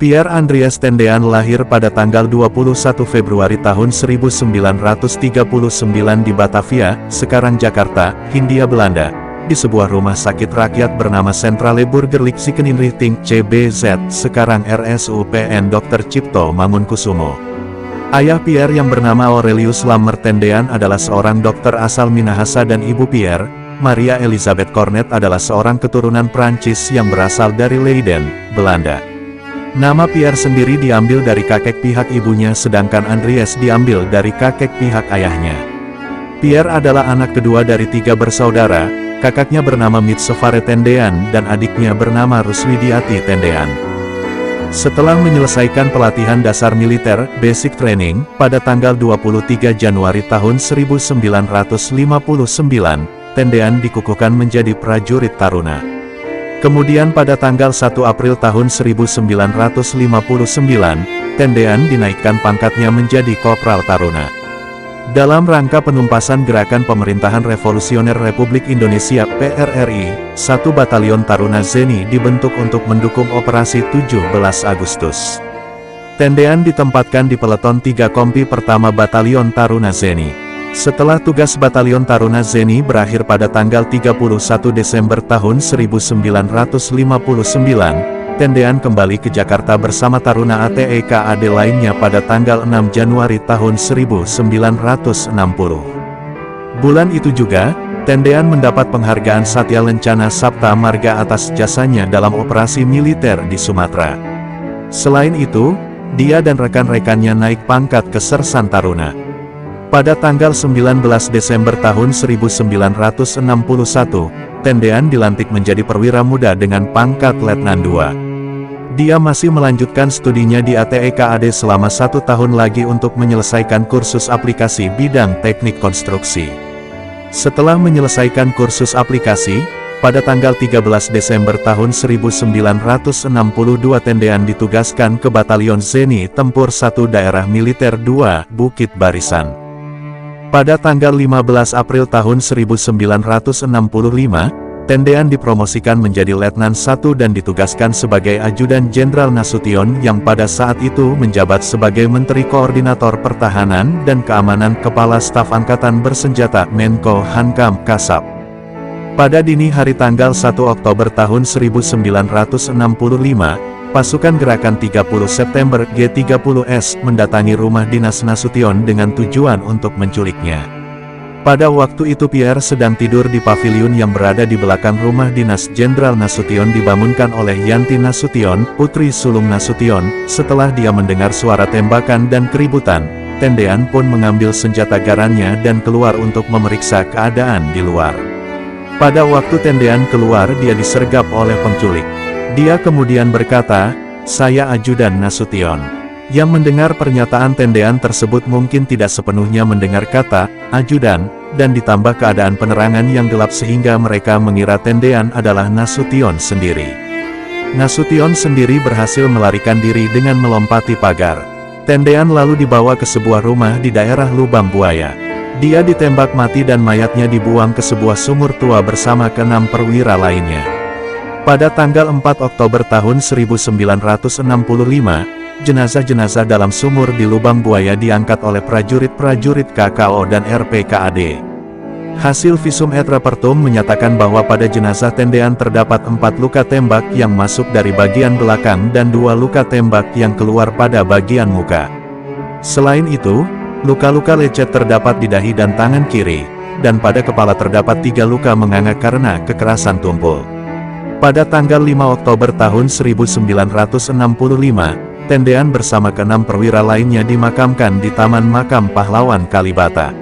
Pierre Andreas Tendean lahir pada tanggal 21 Februari tahun 1939 di Batavia, sekarang Jakarta, Hindia Belanda, di sebuah rumah sakit rakyat bernama Centrale Burgerlijk Ziekeninrichting CBZ, sekarang RSUPN Dr. Cipto Mangunkusumo. Ayah Pierre yang bernama Aurelius Lammer Tendean adalah seorang dokter asal Minahasa dan ibu Pierre, Maria Elizabeth Cornet adalah seorang keturunan Prancis yang berasal dari Leiden, Belanda. Nama Pierre sendiri diambil dari kakek pihak ibunya sedangkan Andreas diambil dari kakek pihak ayahnya. Pierre adalah anak kedua dari 3 bersaudara, kakaknya bernama Mitsovare Tendean dan adiknya bernama Ruswidiati Tendean. Setelah menyelesaikan pelatihan dasar militer, basic training, pada tanggal 23 Januari tahun 1959, Tendean dikukuhkan menjadi prajurit taruna. Kemudian pada tanggal 1 April tahun 1959, Tendean dinaikkan pangkatnya menjadi Kopral Taruna. Dalam rangka penumpasan Gerakan Pemerintahan Revolusioner Republik Indonesia (PRRI), 1 Batalion Taruna Zeni dibentuk untuk mendukung Operasi 17 Agustus. Tendean ditempatkan di Peleton 3 Kompi pertama Batalion Taruna Zeni. Setelah tugas Batalion Taruna Zeni berakhir pada tanggal 31 Desember tahun 1959, Tendean kembali ke Jakarta bersama Taruna ATEKAD lainnya pada tanggal 6 Januari tahun 1960. Bulan itu juga, Tendean mendapat penghargaan Satya Lencana Sapta Marga atas jasanya dalam operasi militer di Sumatera. Selain itu, dia dan rekan-rekannya naik pangkat ke Sersan Taruna. Pada tanggal 19 Desember tahun 1961, Tendean dilantik menjadi perwira muda dengan pangkat Letnan II. Dia masih melanjutkan studinya di ATEKAD selama 1 tahun lagi untuk menyelesaikan kursus aplikasi bidang teknik konstruksi. Setelah menyelesaikan kursus aplikasi, pada tanggal 13 Desember tahun 1962 Tendean ditugaskan ke Batalion Zeni Tempur 1 Daerah Militer 2, Bukit Barisan. Pada tanggal 15 April tahun 1965, Tendean dipromosikan menjadi Letnan 1 dan ditugaskan sebagai Ajudan Jenderal Nasution yang pada saat itu menjabat sebagai Menteri Koordinator Pertahanan dan Keamanan Kepala Staf Angkatan Bersenjata Menko Hankam Kasab. Pada dini hari tanggal 1 Oktober tahun 1965, pasukan Gerakan 30 September G30S mendatangi rumah dinas Nasution dengan tujuan untuk menculiknya. Pada waktu itu Pierre sedang tidur di pavilion yang berada di belakang rumah dinas Jenderal Nasution dibangunkan oleh Yanti Nasution, putri sulung Nasution. Setelah dia mendengar suara tembakan dan keributan, Tendean pun mengambil senjata garannya dan keluar untuk memeriksa keadaan di luar. Pada waktu Tendean keluar dia disergap oleh penculik. Dia kemudian berkata, "Saya Ajudan Nasution." Yang mendengar pernyataan Tendean tersebut mungkin tidak sepenuhnya mendengar kata "Ajudan", dan ditambah keadaan penerangan yang gelap sehingga mereka mengira Tendean adalah Nasution sendiri. Nasution sendiri berhasil melarikan diri dengan melompati pagar. Tendean lalu dibawa ke sebuah rumah di daerah Lubang Buaya. Dia ditembak mati dan mayatnya dibuang ke sebuah sumur tua bersama ke-6 perwira lainnya. Pada tanggal 4 Oktober tahun 1965, jenazah-jenazah dalam sumur di Lubang Buaya diangkat oleh prajurit-prajurit KKO dan RPKAD. Hasil visum et repertum menyatakan bahwa pada jenazah Tendean terdapat 4 luka tembak yang masuk dari bagian belakang dan 2 luka tembak yang keluar pada bagian muka. Selain itu, luka-luka lecet terdapat di dahi dan tangan kiri, dan pada kepala terdapat 3 luka menganga karena kekerasan tumpul. Pada tanggal 5 Oktober tahun 1965, Tendean bersama ke-6 perwira lainnya dimakamkan di Taman Makam Pahlawan Kalibata.